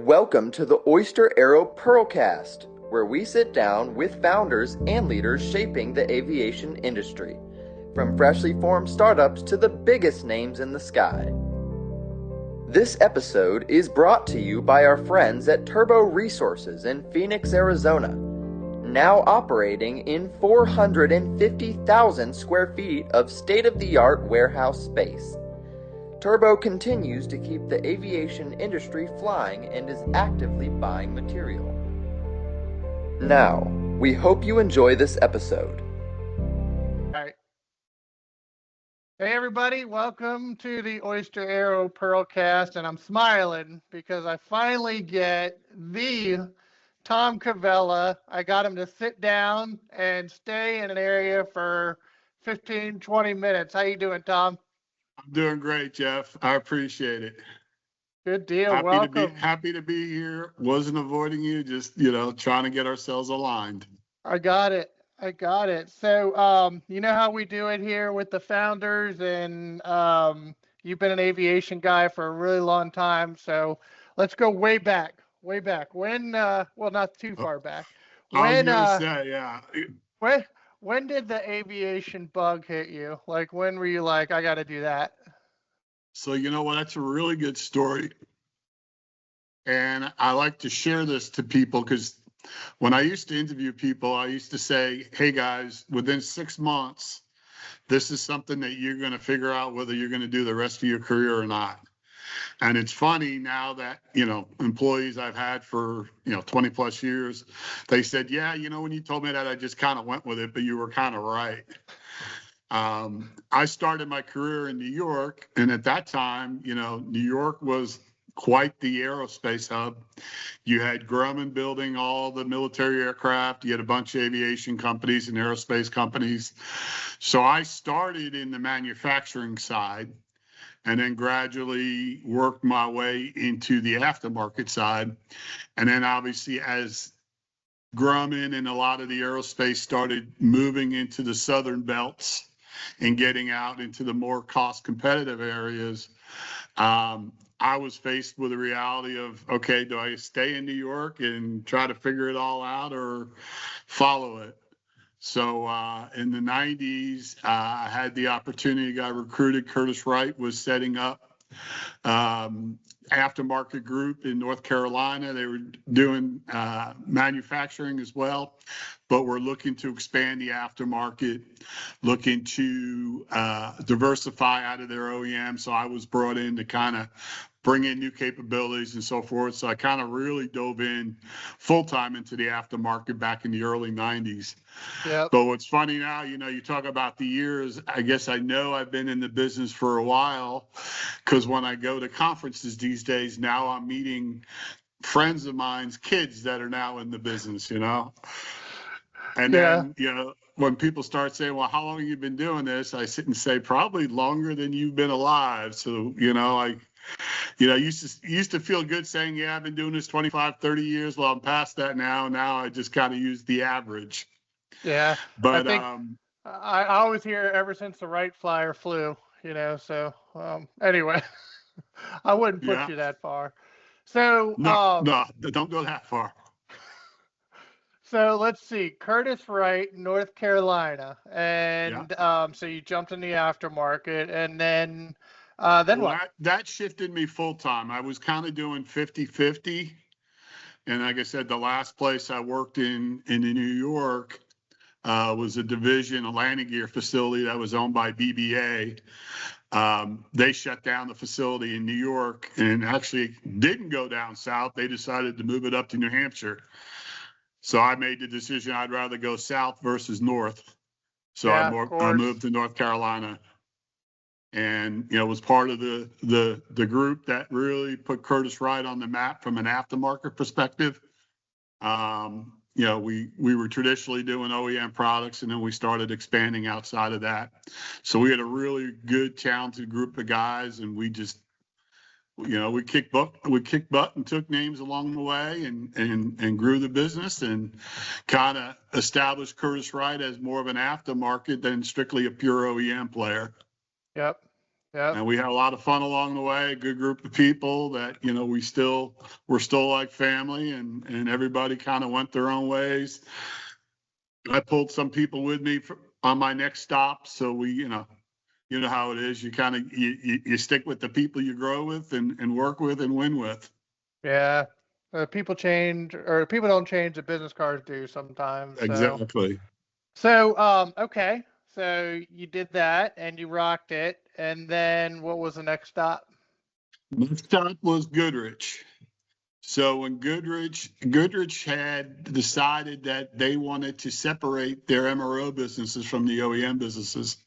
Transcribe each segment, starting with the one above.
Welcome to the Oyster Aero PearlCast, where we sit down with founders and leaders shaping the aviation industry, from freshly formed startups to the biggest names in the sky. This episode is brought to you by our friends at Turbo Resources in Phoenix, Arizona, now operating in 450,000 square feet of state-of-the-art warehouse space. Turbo continues to keep the aviation industry flying and is actively buying material. Now, we hope you enjoy this episode. All right. Hey everybody, welcome to the Oyster Aero PearlCast, and I'm smiling because I finally get the Tom Covella. I got him to sit down and stay in an area for 15, 20 minutes. How you doing, Tom? I'm doing great, Jeff. I appreciate it. Good deal. Welcome. Happy to be here. Wasn't avoiding you, just trying to get ourselves aligned. I got it. So, you know how we do it here with the founders, and you've been an aviation guy for a really long time. So let's go way back. When, well, not too far back. I was gonna say, yeah. When did the aviation bug hit you? Like, when were you like, I got to do that? So you know what? That's a really good story, and I like to share this to people because when I used to interview people, I used to say, hey guys, within 6 months, this is something that you're going to figure out whether you're going to do the rest of your career or not. And it's funny now that, employees I've had for, 20 plus years, they said, yeah, when you told me that, I just kind of went with it, but you were kind of right. I started my career in New York, and at that time, New York was quite the aerospace hub. You had Grumman building all the military aircraft. You had a bunch of aviation companies and aerospace companies. So I started in the manufacturing side and then gradually worked my way into the aftermarket side. And then obviously as Grumman and a lot of the aerospace started moving into the southern belts and getting out into the more cost competitive areas, I was faced with the reality of, okay, do I stay in New York and try to figure it all out or follow it? So in the 90s, I had the opportunity, got recruited. Curtis Wright was setting up aftermarket group in North Carolina. They were doing manufacturing as well, but we're looking to expand the aftermarket, looking to diversify out of their OEM. So I was brought in to kind of bring in new capabilities and so forth. So I kind of really dove in full time into the aftermarket back in the early 90s. Yeah. But what's funny now, you talk about the years, I guess I know I've been in the business for a while because when I go to conferences these days, now I'm meeting friends of mine's kids that are now in the business, And then, when people start saying, well, how long have you been doing this? I sit and say, probably longer than you've been alive. So, I used to feel good saying, yeah, I've been doing this 25, 30 years. Well, I'm past that now. Now I just kind of use the average. Yeah. But I always hear ever since the Wright Flyer flew, so anyway, I wouldn't put you that far. So no, don't go that far. So let's see, Curtis Wright, North Carolina, and so you jumped in the aftermarket, and then what? That shifted me full time. I was kind of doing 50-50. And like I said, the last place I worked in New York was a division, a landing gear facility that was owned by BBA. They shut down the facility in New York and actually didn't go down south. They decided to move it up to New Hampshire. So I made the decision I'd rather go south versus north. So I moved to North Carolina. And was part of the group that really put Curtis Wright on the map from an aftermarket perspective. We were traditionally doing OEM products, and then we started expanding outside of that. So we had a really good, talented group of guys, and we just, we kicked butt and took names along the way, and grew the business, and kind of established Curtis Wright as more of an aftermarket than strictly a pure OEM player. Yep. Yeah. And we had a lot of fun along the way, a good group of people that, you know, we're still like family, and everybody kind of went their own ways. I pulled some people with me on my next stop. So we, you know how it is. You kind of, you stick with the people you grow with and work with and win with. Yeah. People change, or people don't change, the business cards do sometimes. Exactly. So, okay. So you did that and you rocked it. And then what was the next stop? Next stop was Goodrich. So when Goodrich had decided that they wanted to separate their MRO businesses from the OEM businesses,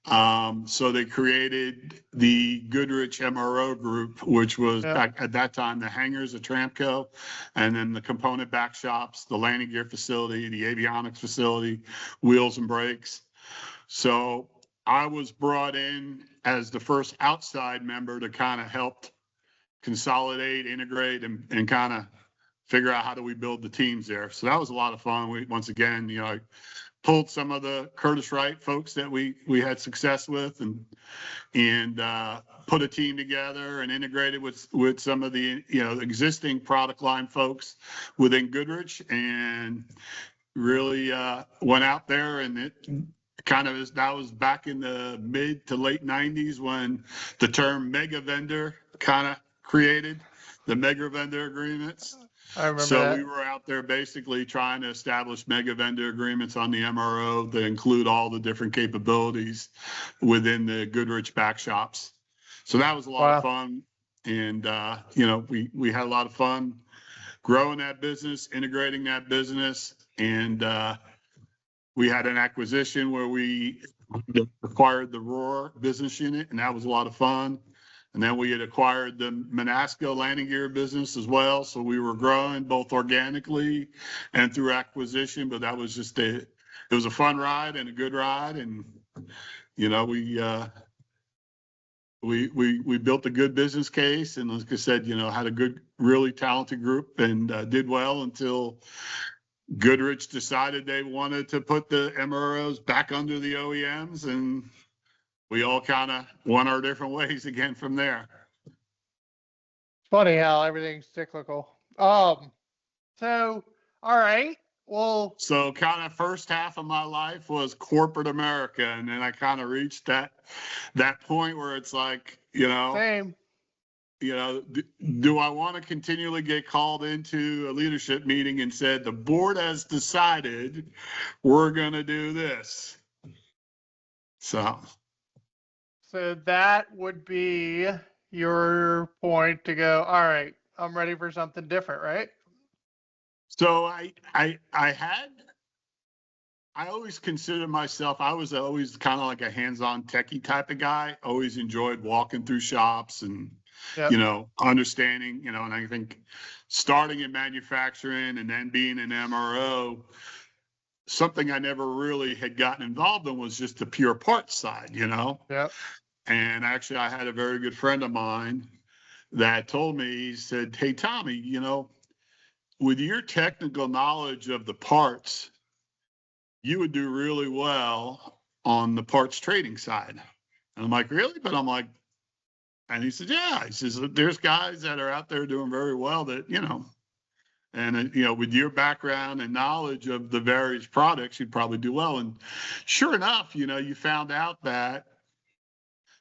so they created the Goodrich MRO Group, which was back at that time the hangars at Tramco, and then the component back shops, the landing gear facility, the avionics facility, wheels and brakes. So I was brought in as the first outside member to kind of help consolidate, integrate, and kind of figure out how do we build the teams there. So that was a lot of fun. Once again, you know, I pulled some of the Curtis Wright folks that we had success with, and put a team together and integrated with some of the, you know, existing product line folks within Goodrich, and really went out there, and it kind of that was back in the mid to late 90s when the term mega vendor kind of created, the mega vendor agreements. I remember So that. we were out there basically trying to establish mega vendor agreements on the MRO that include all the different capabilities within the Goodrich back shops. So that was a lot of fun. And, you know, we had a lot of fun growing that business, integrating that business. And we had an acquisition where we acquired the Roar business unit, and that was a lot of fun. And then we had acquired the Manasco landing gear business as well. So we were growing both organically and through acquisition, but that was just it was a fun ride and a good ride. And, you know, we built a good business case, and like I said, you know, had a good, really talented group, and did well until Goodrich decided they wanted to put the MROs back under the OEMs, and we all kind of went our different ways again from there. It's funny how everything's cyclical. So, all right. Well, so kind of first half of my life was corporate America, and then I kind of reached that point where it's like, you know, same. You know, do I want to continually get called into a leadership meeting and said the board has decided we're going to do this? So that would be your point to go, all right, I'm ready for something different, right? So I always considered myself, I was always kind of like a hands-on techie type of guy. Always enjoyed walking through shops and, you know, understanding, you know, and I think starting in manufacturing and then being an MRO, something I never really had gotten involved in was just the pure parts side, you know? Yep. And actually, I had a very good friend of mine that told me, he said, hey, Tommy, you know, with your technical knowledge of the parts, you would do really well on the parts trading side. And I'm like, really? But I'm like, and he said, yeah. He says, there's guys that are out there doing very well that, you know, and, you know, with your background and knowledge of the various products, you'd probably do well. And sure enough, you know, you found out that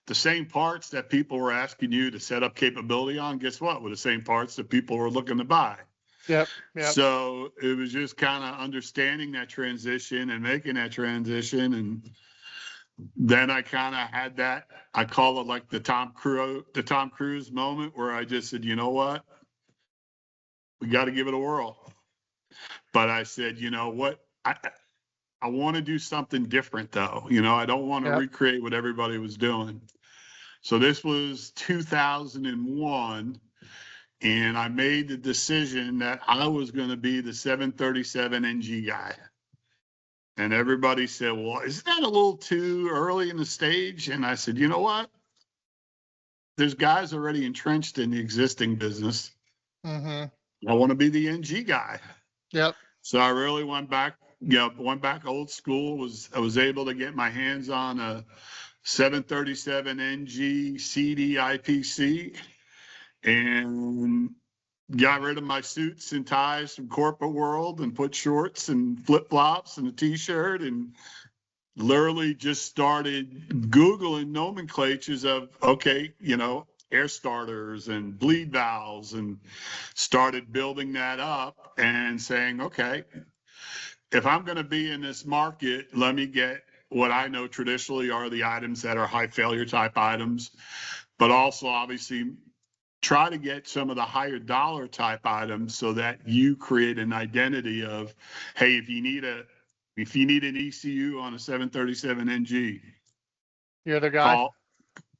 the same parts that people were asking you to set up capability on, guess what? Were the same parts that people were looking to buy. Yep. So it was just kind of understanding that transition and making that transition. And then I kind of had that, I call it like the Tom Cruise moment, where I just said, you know what? We got to give it a whirl. But I said, you know what? I want to do something different though. You know, I don't want to recreate what everybody was doing. So this was 2001. And I made the decision that I was going to be the 737 NG guy. And everybody said, well, isn't that a little too early in the stage? And I said, you know what? There's guys already entrenched in the existing business. Mm-hmm. I want to be the NG guy. Yep. So I really went back old school. I was able to get my hands on a 737 NG CD IPC, and got rid of my suits and ties from corporate world and put shorts and flip flops and a t-shirt, and literally just started Googling nomenclatures of, okay, air starters and bleed valves, and started building that up and saying, okay, if I'm going to be in this market, let me get what I know traditionally are the items that are high failure type items, but also obviously try to get some of the higher dollar type items so that you create an identity of, hey, if you need an ECU on a 737 NG, You're the guy.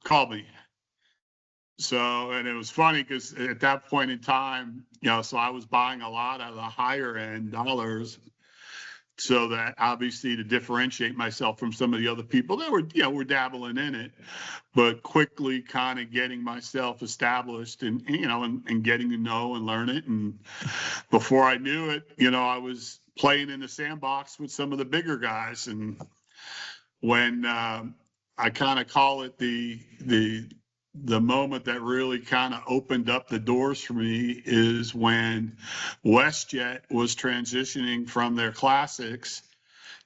Call me. So, and it was funny because at that point in time, so I was buying a lot of the higher end dollars, so that obviously to differentiate myself from some of the other people that were dabbling in it, but quickly kind of getting myself established and getting to know and learn it. And before I knew it, I was playing in the sandbox with some of the bigger guys. And when I kind of call it the moment that really kind of opened up the doors for me is when WestJet was transitioning from their classics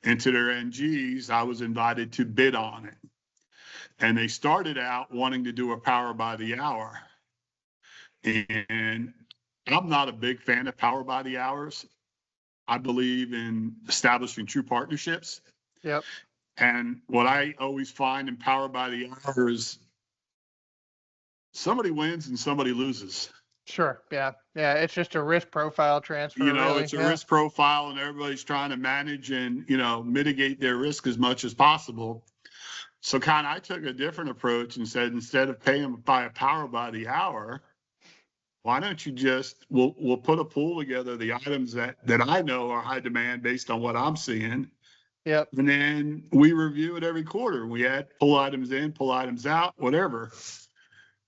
into their NGs. I was invited to bid on it. And they started out wanting to do a power by the hour. And I'm not a big fan of power by the hours. I believe in establishing true partnerships. Yep. And what I always find in power by the hour is somebody wins and somebody loses. Sure. Yeah. Yeah. It's just a risk profile transfer. Really. It's a risk profile, and everybody's trying to manage and, mitigate their risk as much as possible. So I took a different approach and said, instead of paying by a power by the hour, why don't you we'll put a pool together, the items that I know are high demand based on what I'm seeing. Yep. And then we review it every quarter. We add pull items in, pull items out, whatever.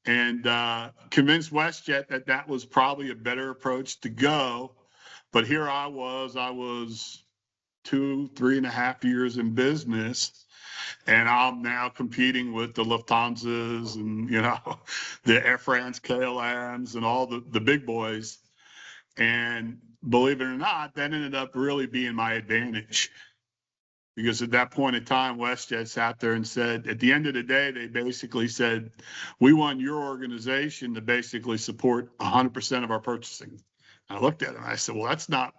And convinced WestJet that was probably a better approach to go. But here I was 3.5 years in business, and I'm now competing with the Lufthansas and, the Air France KLMs and all the big boys. And believe it or not, that ended up really being my advantage. Because at that point in time, WestJet sat there and said, at the end of the day, they basically said, we want your organization to basically support 100% of our purchasing. And I looked at him and I said, well, that's not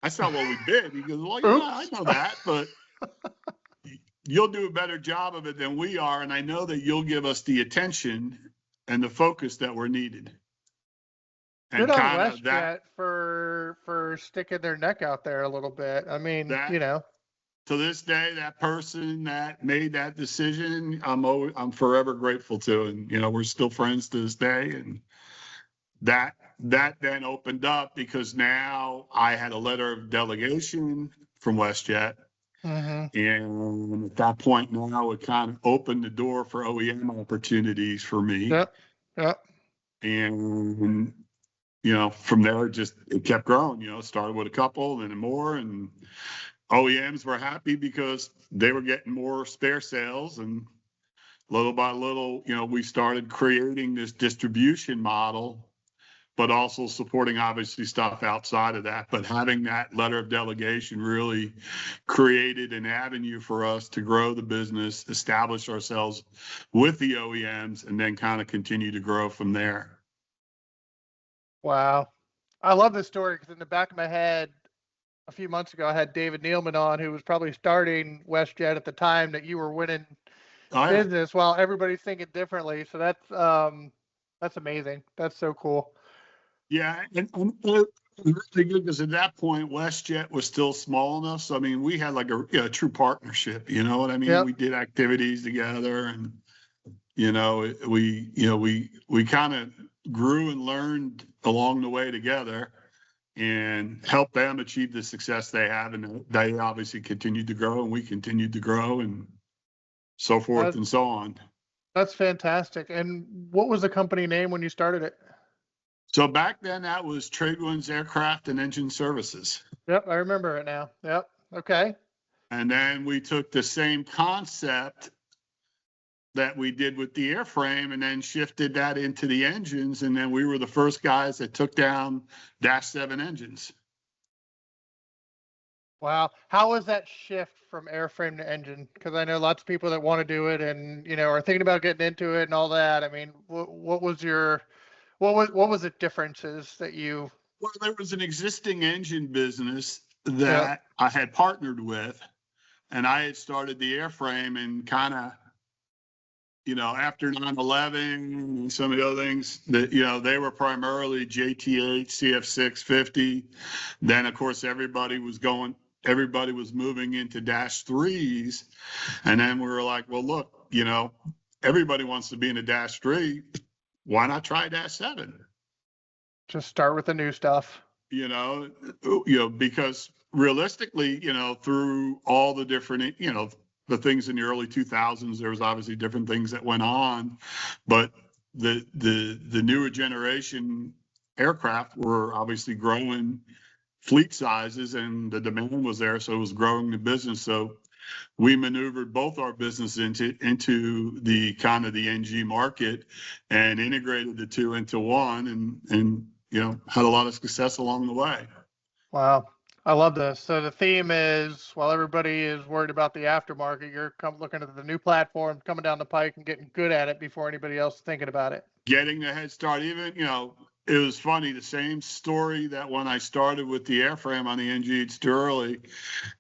what we bid. He goes, well, yeah, I know that, but you'll do a better job of it than we are. And I know that you'll give us the attention and the focus that we're needed. And good on WestJet for sticking their neck out there a little bit. I mean, to this day, that person that made that decision, I'm forever grateful to, and we're still friends to this day. And that then opened up because now I had a letter of delegation from WestJet, and at that point now it kind of opened the door for OEM opportunities for me. Yep. And from there it kept growing. Started with a couple, then more, and OEMs were happy because they were getting more spare sales, and little by little, we started creating this distribution model, but also supporting obviously stuff outside of that. But having that letter of delegation really created an avenue for us to grow the business, establish ourselves with the OEMs, and then kind of continue to grow from there. Wow. I love this story because in the back of my head, a few months ago, I had David Nealman on, who was probably starting WestJet at the time that you were winning business, while everybody's thinking differently. So that's amazing. That's so cool. Yeah, and really good because at that point, WestJet was still small enough. So I mean, we had like a true partnership. You know what I mean? Yep. We did activities together, and we kind of grew and learned along the way together, and help them achieve the success they have. And they obviously continued to grow, and we continued to grow, and so forth and so on. That's fantastic. And what was the company name when you started it? So back then that was Tradewinds Aircraft and Engine Services. Yep, I remember it now. Yep. Okay. And then we took the same concept that we did with the airframe and then shifted that into the engines. And then we were the first guys that took down Dash 7 engines. Wow. How was that shift from airframe to engine? Because I know lots of people that want to do it and, are thinking about getting into it and all that. I mean, what was the differences that you? Well, there was an existing engine business Yeah. that I had partnered with, and I had started the airframe and kind of, after 9/11 and some of the other things that, they were primarily JT8, CF650. Then, of course, everybody was moving into Dash 3s. And then we were like, well, look, everybody wants to be in a Dash 3. Why not try Dash 7? Just start with the new stuff. Because realistically, through all the different, the things in the early 2000s, there was obviously different things that went on, but the newer generation aircraft were obviously growing fleet sizes, and the demand was there, so it was growing the business. So we maneuvered both our business into the kind of the NG market and integrated the two into one, and had a lot of success along the way. Wow. I love this. So the theme is, while everybody is worried about the aftermarket, you're looking at the new platform coming down the pike and getting good at it before anybody else is thinking about it. Getting the head start. Even, it was funny, the same story that when I started with the airframe on the NG Sterling,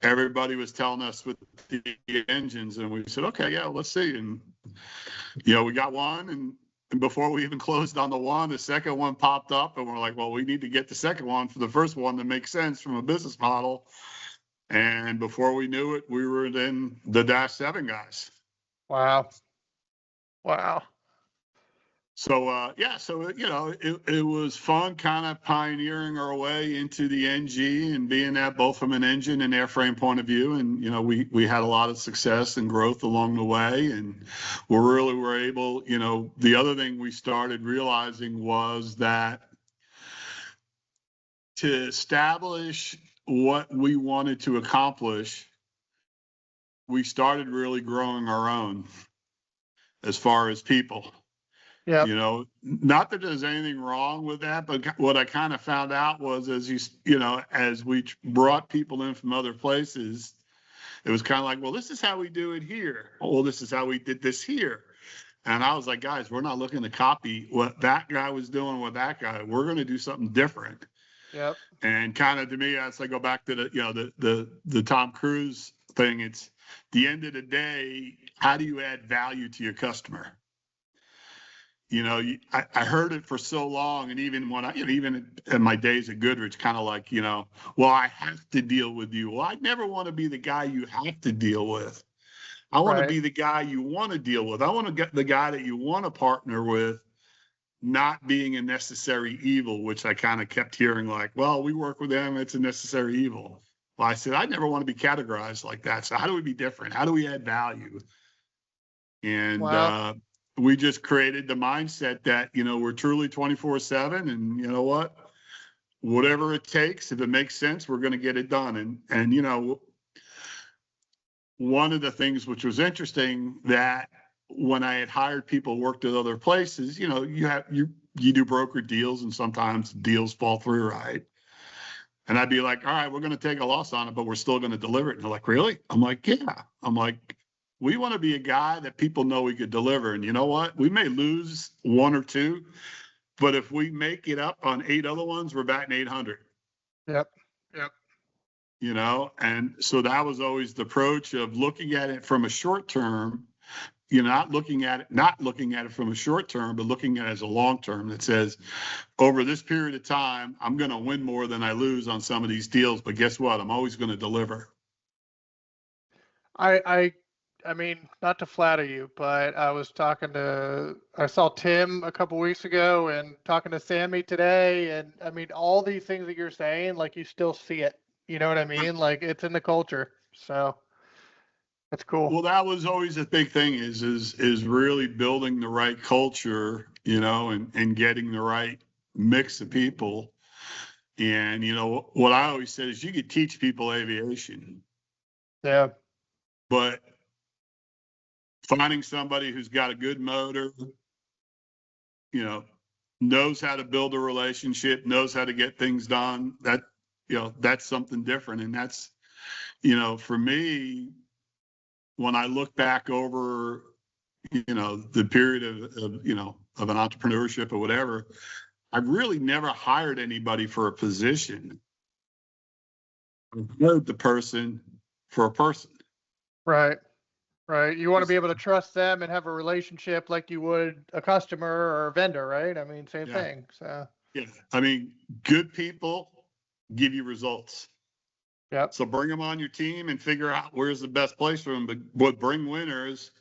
everybody was telling us with the engines, and we said, okay, yeah, let's see. And, we got one, and before we even closed on the one, the second one popped up, and we're like, well, we need to get the second one for the first one to make sense from a business model. And before we knew it, we were then the Dash 7 guys. Wow. So, it was fun kind of pioneering our way into the NG and being that both from an engine and airframe point of view. And, we had a lot of success and growth along the way. And we really were able, the other thing we started realizing was that to establish what we wanted to accomplish, we started really growing our own as far as people. Yeah. Not that there's anything wrong with that, but what I kind of found out was as we brought people in from other places, it was kind of like, well, this is how we do it here. Well, this is how we did this here. And I was like, guys, we're not looking to copy what that guy was doing with that guy. We're going to do something different. Yep. And kind of to me, as I go back to the Tom Cruise thing, it's the end of the day, how do you add value to your customer? I heard it for so long, and even when even in my days at Goodrich, kind of like, well, I have to deal with you. Well, I never want to be the guy you have to deal with. I want to be the guy you want to deal with. I want to get the guy that you want to partner with, not being a necessary evil, which I kind of kept hearing like, well, we work with them, it's a necessary evil. Well, I said, I never want to be categorized like that. So how do we be different? How do we add value? And we just created the mindset that, we're truly 24/7, and you know what, whatever it takes, if it makes sense, we're going to get it done. And one of the things which was interesting, that when I had hired people worked at other places, you do broker deals, and sometimes deals fall through, right? And I'd be like, all right, we're going to take a loss on it, but we're still going to deliver it. And they're like, really? I'm like, yeah. I'm like, we want to be a guy that people know we could deliver. And you know what? We may lose one or two, but if we make it up on 8 other ones, we're batting 800. Yep. And so that was always the approach of looking at it from a short term, not looking at it from a short term, but looking at it as a long term that says, over this period of time, I'm going to win more than I lose on some of these deals. But guess what? I'm always going to deliver. I mean, not to flatter you, but I saw Tim a couple weeks ago and talking to Sammy today. And I mean, all these things that you're saying, like, you still see it, you know what I mean? Like, it's in the culture. So that's cool. Well, that was always a big thing is really building the right culture, and getting the right mix of people. And, what I always said is you could teach people aviation. Yeah. But finding somebody who's got a good motor, you know, knows how to build a relationship, knows how to get things done, that, you know, that's something different. And that's, you know, for me, when I look back over, you know, the period of you know, of an entrepreneurship or whatever, I've really never hired anybody for a position. I've hired the person for a person. Right. Right. You want to be able to trust them and have a relationship like you would a customer or a vendor, right? I mean, same Yeah. thing. So, Yeah. I mean, good people give you results. yep. So bring them on your team and figure out where's the best place for them, but bring winners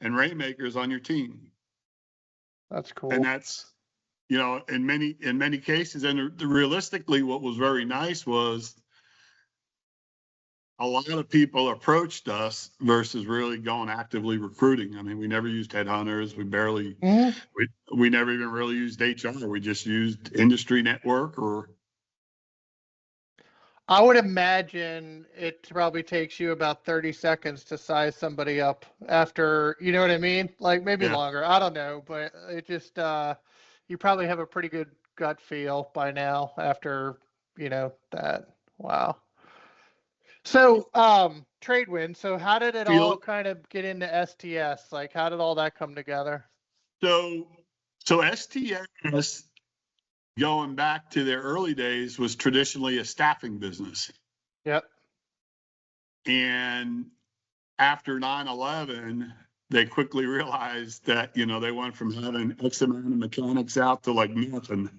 and rainmakers on your team. That's cool. And that's, you know, in many cases, and realistically, what was very nice was a lot of people approached us versus really going actively recruiting. I mean, we never used headhunters. We barely, we never even really used HR. We just used industry network or. I would imagine it probably takes you about 30 seconds to size somebody up after, you know what I mean? Like maybe Yeah. longer. I don't know, but it just, you probably have a pretty good gut feel by now after, you know, that. Wow. So, Tradewin, so how did it all kind of get into STS? Like, how did all that come together? So STS, going back to their early days, was traditionally a staffing business. Yep. And after 9/11, they quickly realized that, you know, they went from having X amount of mechanics out to like nothing.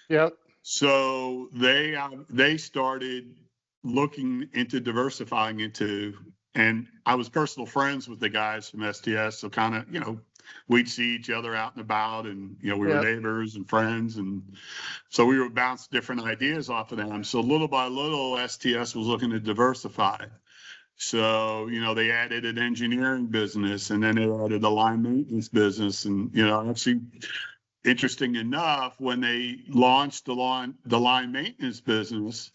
Yep. So they started looking into diversifying into, and I was personal friends with the guys from STS. So kind of, you know, we'd see each other out and about, and, you know, we were neighbors and friends. And so we would bounce different ideas off of them. So little by little, STS was looking to diversify. So, you know, they added an engineering business, and then they added a line maintenance business. And, you know, actually, interesting enough, when they launched the line maintenance business,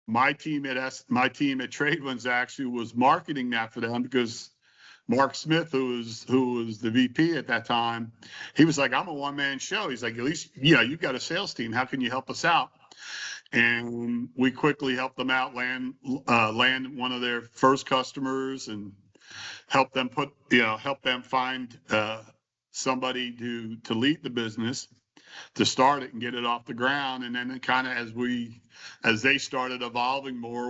my team at Tradewinds actually was marketing that for them, because Mark Smith, who was the VP at that time, he was like, "I'm a one-man show." He's like, "At least, yeah, you've got a sales team. How can you help us out?" And we quickly helped them out, land one of their first customers, and help them find somebody to lead the business, to start it and get it off the ground. And then kind of as they started evolving more,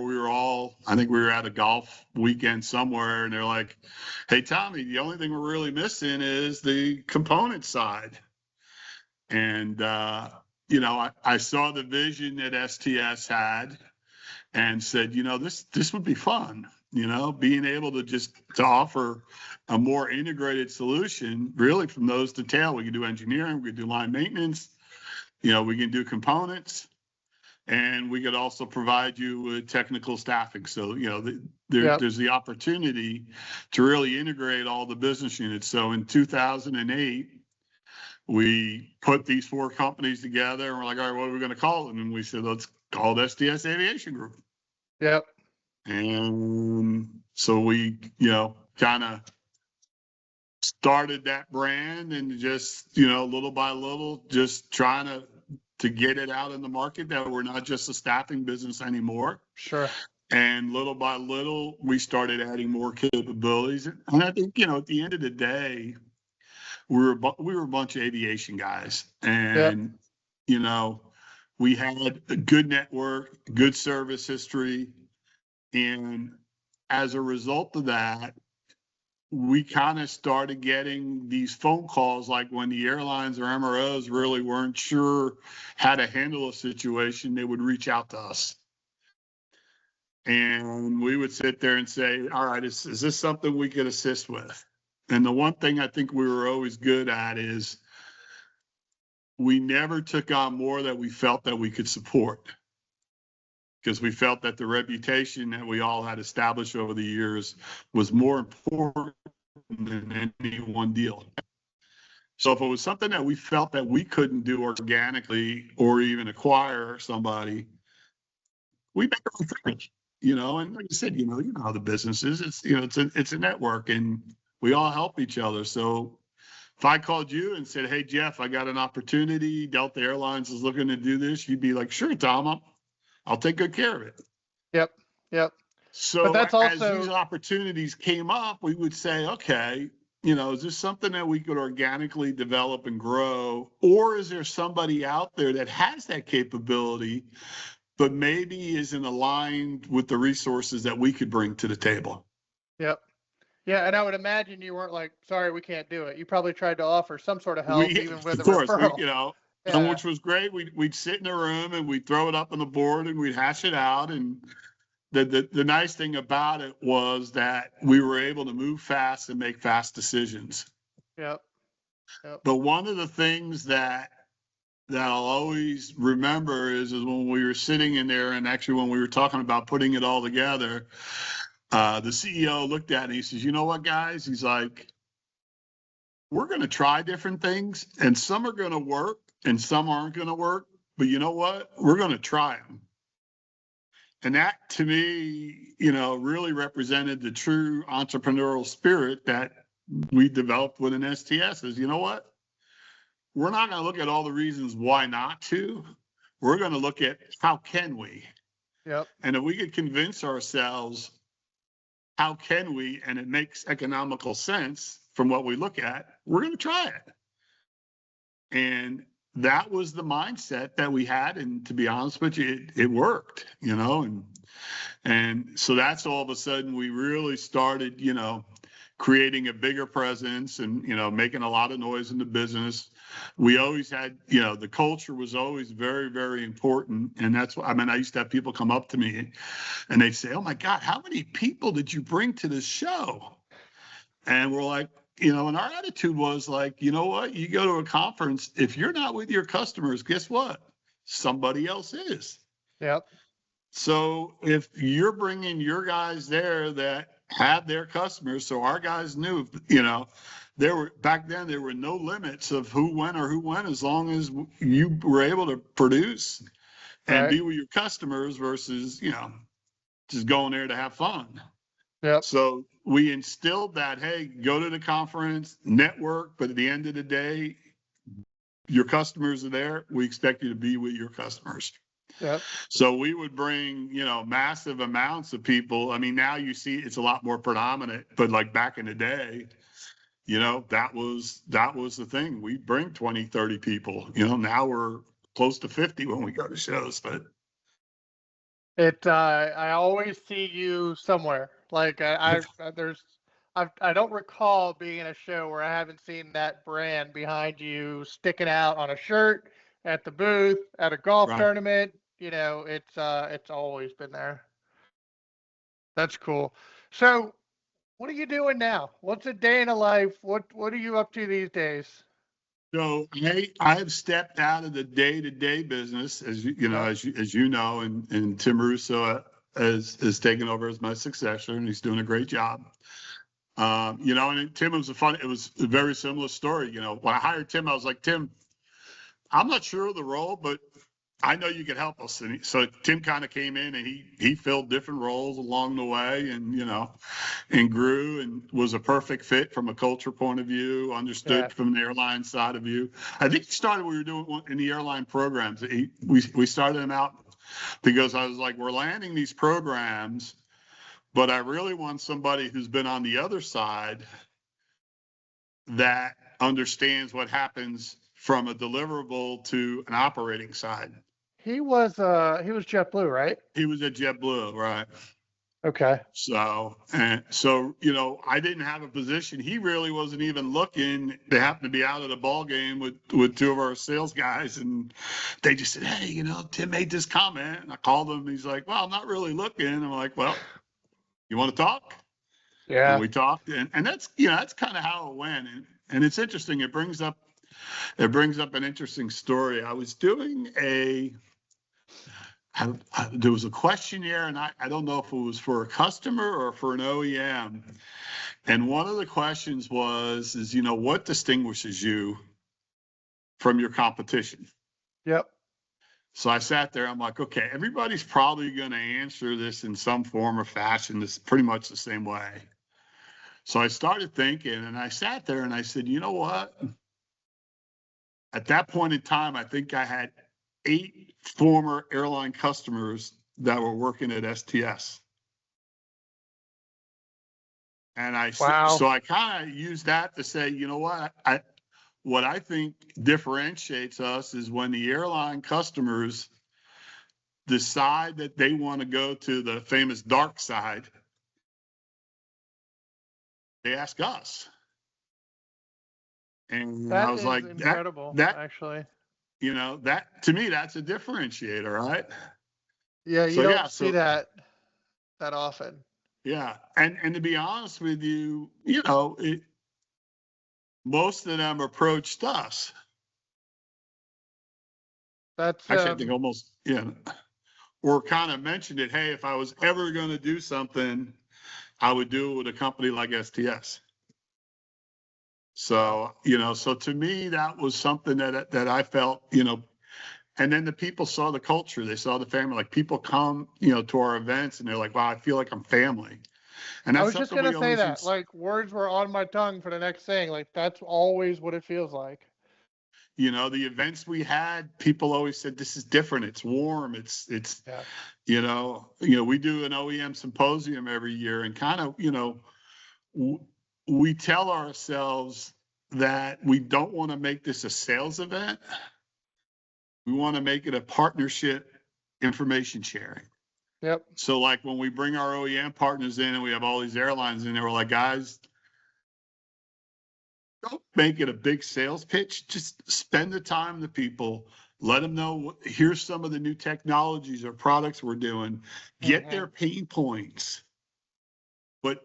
I think we were at a golf weekend somewhere, and they're like, "Hey, Tommy, the only thing we're really missing is the component side." And, you know, I saw the vision that STS had and said, you know, this would be fun, you know, being able to offer a more integrated solution, really from nose to tail. We can do engineering, we can do line maintenance, you know, we can do components, and we could also provide you with technical staffing. So, you know, there's the opportunity to really integrate all the business units. So in 2008, we put these 4 companies together, and we're like, all right, what are we going to call them? And we said, let's call it STS Aviation Group. Yep. And so we, you know, kind of started that brand, and just, you know, little by little, just trying to get it out in the market that we're not just a staffing business anymore. Sure. And little by little, we started adding more capabilities. And I think, you know, at the end of the day, we were a bunch of aviation guys, and you know, we had a good network, good service history, and as a result of that, we kind of started getting these phone calls, like when the airlines or MROs really weren't sure how to handle a situation, they would reach out to us. And we would sit there and say, all right, is this something we could assist with? And the one thing I think we were always good at is we never took on more that we felt that we could support, because we felt that the reputation that we all had established over the years was more important than any one deal. So if it was something that we felt that we couldn't do organically or even acquire somebody, we make our own thing. and like I said, you know how the business is. It's a network, and we all help each other. So if I called you and said, "Hey Jeff, I got an opportunity. Delta Airlines is looking to do this," you'd be like, "Sure, Tom, I'll take good care of it." Yep. Yep. But So that's as these also, opportunities came up, we would say, okay, is this something that we could organically develop and grow? Or is there somebody out there that has that capability, but maybe isn't aligned with the resources that we could bring to the table? yep. Yeah. And I would imagine you weren't like, sorry, we can't do it. You probably tried to offer some sort of help, even with Of a course, referral. and Yeah. which was great. We'd sit in a room and we'd throw it up on the board and we'd hash it out. And the nice thing about it was that we were able to move fast and make fast decisions. Yep. Yep. But one of the things that I'll always remember is when we were sitting in there, and actually when we were talking about putting it all together, the CEO looked at it and he says, "You know what, guys?" He's like, "We're going to try different things, and some are going to work and some aren't going to work. But you know what? We're going to try them." And that, to me, really represented the true entrepreneurial spirit that we developed within STS. Is, you know what? We're not going to look at all the reasons why not to. We're going to look at how can we. Yep. And if we could convince ourselves, how can we, and it makes economical sense from what we look at, we're going to try it. And that was the mindset that we had. And to be honest with you, it worked, and so that's all of a sudden we really started, creating a bigger presence and, making a lot of noise in the business. We always had, the culture was always very, very important. And that's what, I used to have people come up to me and they'd say, "Oh my God, how many people did you bring to this show?" And we're like, and our attitude was like, you know what, you go to a conference, if you're not with your customers, guess what? Somebody else is. Yep. So if you're bringing your guys there that have their customers, so our guys knew, back then there were no limits of who went as long as you were able to produce and be with your customers versus, just going there to have fun. Yep. So we instilled that, hey, go to the conference, network, but at the end of the day, your customers are there. We expect you to be with your customers. Yep. So we would bring, massive amounts of people. Now you see it's a lot more predominant, but like back in the day, that was the thing. We bring 20, 30 people, now we're close to 50 when we go to shows, but I always see you somewhere. Like I don't recall being in a show where I haven't seen that brand behind you sticking out on a shirt, at the booth, at a golf tournament. It's always been there. That's cool. So what are you doing now? What's a day in a life? What are you up to these days? So I've stepped out of the day-to-day business, as you know, and Tim Russo has taken over as my successor, and he's doing a great job. And Tim it was a very similar story. When I hired Tim, I was like, "Tim, I'm not sure of the role, but I know you could help us." And so Tim kind of came in and he filled different roles along the way, and and grew and was a perfect fit from a culture point of view, understood from the airline side of view. I think he started we were doing in the airline programs. We started him out because I was like, we're landing these programs, but I really want somebody who's been on the other side that understands what happens from a deliverable to an operating side. He was JetBlue, right? He was at JetBlue, right? Okay. So I didn't have a position. He really wasn't even looking. They happened to be out at a ball game with two of our sales guys, and they just said, "Hey, Tim made this comment." And I called him. And he's like, "Well, I'm not really looking." I'm like, "Well, you want to talk?" Yeah. And we talked, and that's that's kind of how it went. And it's interesting. It brings up an interesting story. I was doing there was a questionnaire, and I don't know if it was for a customer or for an OEM. And one of the questions was, what distinguishes you from your competition? Yep. So I sat there, I'm like, okay, everybody's probably going to answer this in some form or fashion. This pretty much the same way. So I started thinking, and I sat there and I said, you know what? At that point in time, I think I had 8 former airline customers that were working at STS. And Wow. so I kind of used that to say, you know what I think differentiates us is when the airline customers decide that they want to go to the famous dark side, they ask us. And I That was is like, incredible, that, actually. that to me, that's a differentiator, right? Yeah, you So don't see that often. yeah. And to be honest with you, most of them approached us. That's Actually, I think almost, or kind of mentioned it. Hey, if I was ever going to do something, I would do it with a company like STS. So, so to me, that was something that I felt, and then the people saw the culture, they saw the family, like people come, to our events and they're like, wow, I feel like I'm family. And I that's was just something gonna we say always, that. Like words were on my tongue for the next thing. Like that's always what it feels like. the events we had, people always said, this is different. It's warm. It's, Yeah. we do an OEM symposium every year and kind of, we tell ourselves that we don't want to make this a sales event. We want to make it a partnership information sharing. Yep. So like when we bring our OEM partners in and we have all these airlines in there, we're like, guys, don't make it a big sales pitch. Just spend the time with people. Let them know, here's some of the new technologies or products we're doing. Get their pain points. But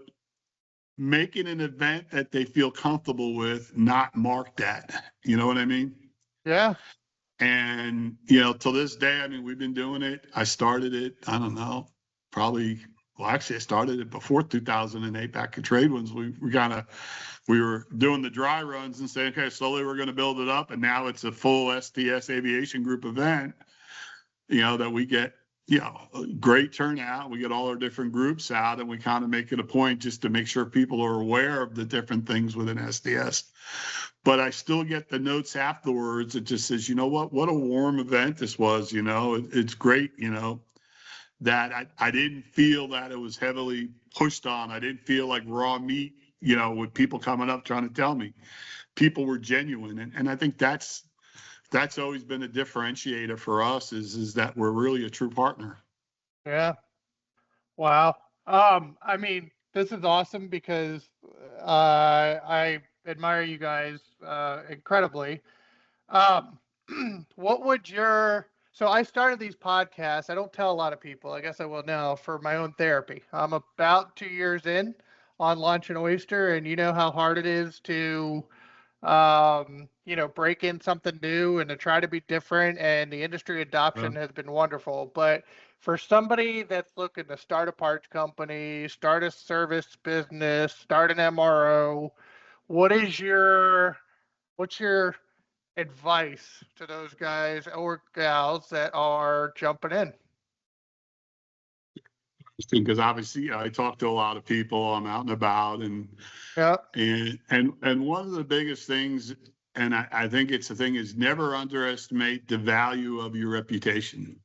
make it an event that they feel comfortable with, not marked at. You know what I mean? Yeah. And, till this day, I mean, we've been doing it. I started it, I don't know, probably, well, actually, I started it before 2008 back at Trade Winds. We were doing the dry runs and saying, okay, slowly we're going to build it up. And now it's a full STS Aviation Group event, that we get, a great turnout. We get all our different groups out and we kind of make it a point just to make sure people are aware of the different things within STS. But I still get the notes afterwards. It just says, what a warm event this was, it's great, that I didn't feel that it was heavily pushed on. I didn't feel like raw meat, with people coming up trying to tell me. People were genuine. And I think that's always been a differentiator for us is that we're really a true partner. Yeah. Wow. I mean, this is awesome because I admire you guys incredibly. What would so I started these podcasts. I don't tell a lot of people. I guess I will now for my own therapy. I'm about 2 years in on Launch an Oyster, and you know how hard it is to break in something new and to try to be different. And the industry adoption has been wonderful. But for somebody that's looking to start a parts company, start a service business, start an MRO, what's your advice to those guys or gals that are jumping in? Because obviously, I talk to a lot of people. I'm out and about, Yeah. and one of the biggest things, and I think it's the thing, is never underestimate the value of your reputation.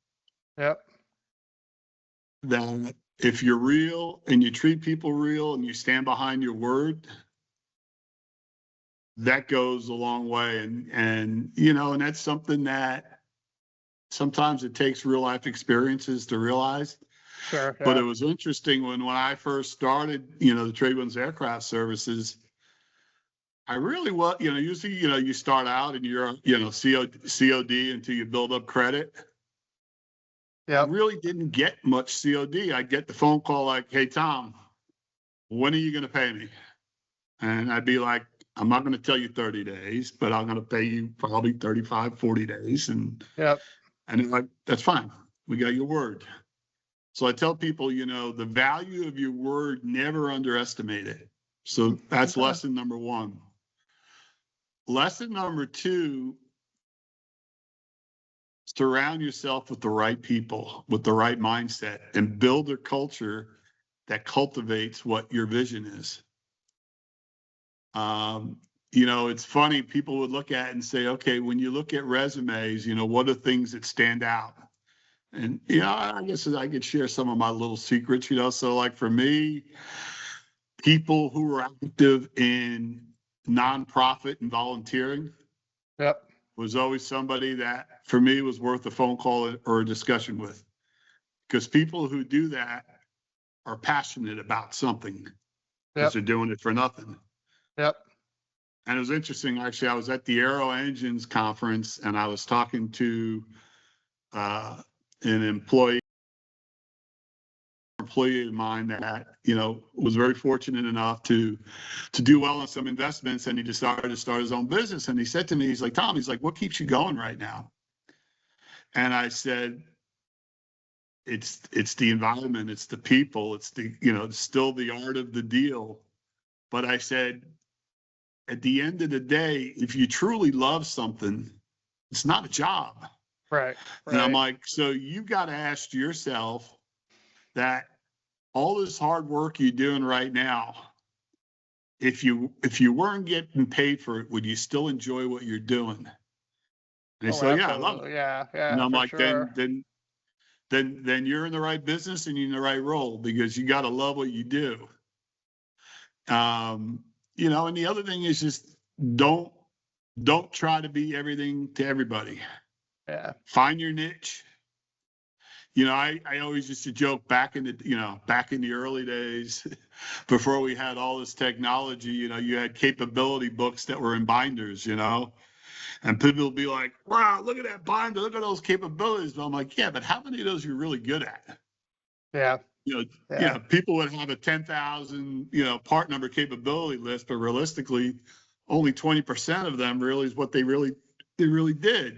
Yep. That if you're real and you treat people real and you stand behind your word, that goes a long way. And that's something that sometimes it takes real life experiences to realize. Sure. Yeah. But it was interesting when I first started, the Trade Winds Aircraft Services. I really was, usually, you start out and you're, COD until you build up credit. I Yep. really didn't get much COD. I get the phone call like, hey, Tom, when are you going to pay me? And I'd be like, I'm not going to tell you 30 days, but I'm going to pay you probably 35, 40 days. And Yep. they're like, that's fine. We got your word. So I tell people, the value of your word, never underestimate it. So that's lesson number one. Lesson number two, surround yourself with the right people, with the right mindset, and build a culture that cultivates what your vision is. It's funny, people would look at it and say, okay, when you look at resumes, what are things that stand out? And, I guess I could share some of my little secrets, so like for me, people who are active in nonprofit and volunteering Yep. was always somebody that for me was worth a phone call or a discussion with, because people who do that are passionate about something because they're doing it for nothing. Yep. And it was interesting, actually, I was at the Aero Engines conference and I was talking to an employee of mine that, was very fortunate enough to do well in some investments, and he decided to start his own business. And he said to me, he's like, Tom, he's like, what keeps you going right now? And I said, it's the environment, it's the people, it's the, it's still the art of the deal. But I said, at the end of the day, if you truly love something, it's not a job. Right. And I'm like, so you got to ask yourself that all this hard work you're doing right now, if you weren't getting paid for it, would you still enjoy what you're doing? And they say, yeah, I love it. Yeah. And I'm like, sure. then you're in the right business and you're in the right role, because you got to love what you do. And the other thing is just don't try to be everything to everybody. Yeah. Find your niche. I always used to joke back in the early days before we had all this technology, you had capability books that were in binders, and people would be like, wow, look at that binder, look at those capabilities. But I'm like, yeah, but how many of those are you really good at? Yeah. People would have a 10,000, part number capability list, but realistically, only 20% of them really is what they really did.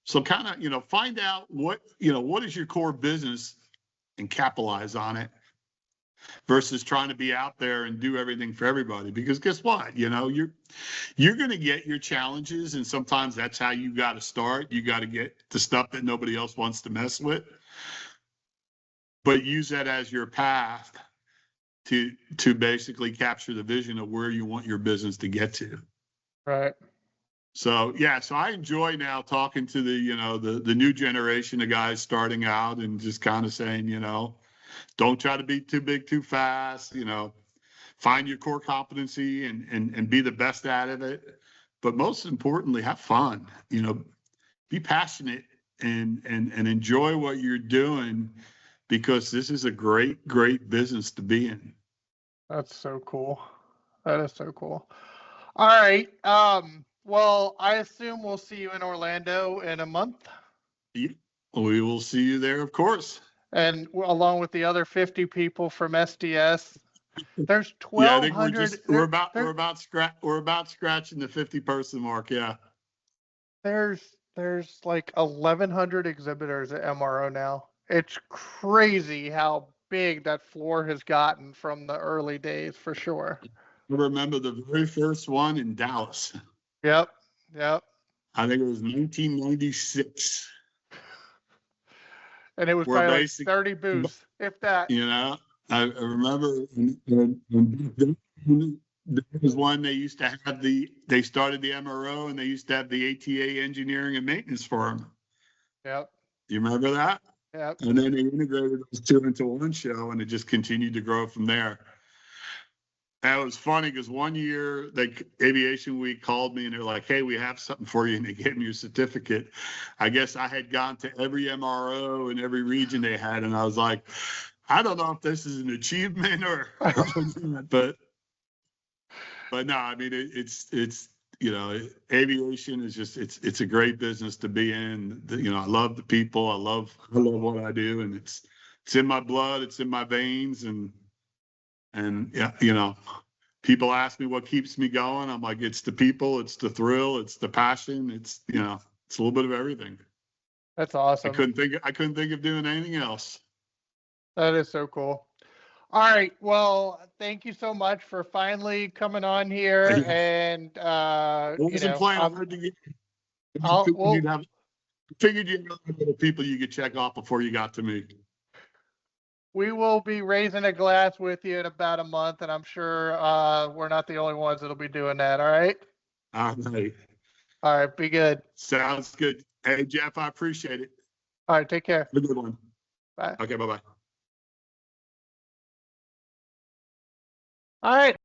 So kind of, find out what is your core business and capitalize on it, versus trying to be out there and do everything for everybody. Because guess what? You're going to get your challenges, and sometimes that's how you got to start. You got to get the stuff that nobody else wants to mess with. But use that as your path to basically capture the vision of where you want your business to get to. Right. So I enjoy now talking to the new generation of guys starting out, and just kind of saying, don't try to be too big too fast. Find your core competency and be the best at it. But most importantly, have fun. Be passionate and enjoy what you're doing, because this is a great business to be in. That's so cool. That is so cool. All right. Well, I assume we'll see you in Orlando in a month. Yeah, we will see you there, of course. And along with the other 50 people from STS, there's 1,200. Yeah, I think we're about scratching the 50-person mark. Yeah. There's like 1,100 exhibitors at MRO now. It's crazy how big that floor has gotten from the early days, for sure. I remember the very first one in Dallas. Yep. I think it was 1996. And it was probably like 30 booths, if that. I remember there was one, they used to have they started the MRO, and they used to have the ATA engineering and maintenance for them. Yep. You remember that? Yep. And then they integrated those two into one show, and it just continued to grow from there. And it was funny because one year, Aviation Week called me and they're like, hey, we have something for you. And they gave me a certificate. I guess I had gone to every MRO in every region they had. And I was like, I don't know if this is an achievement or but no, I mean, it's aviation is just, it's a great business to be in. I love the people. I love what I do, and it's in my blood. It's in my veins. And yeah, people ask me what keeps me going. I'm like, it's the people, it's the thrill, it's the passion. It's a little bit of everything. That's awesome. I couldn't think of doing anything else. That is so cool. All right. Well, thank you so much for finally coming on here. And What was the plan? Figured you had a little people you could check off before you got to me. We will be raising a glass with you in about a month, and I'm sure we're not the only ones that'll be doing that. All right. All right. All right. Be good. Sounds good. Hey, Jeff, I appreciate it. All right. Take care. Have a good one. Bye. Okay, bye-bye. All right.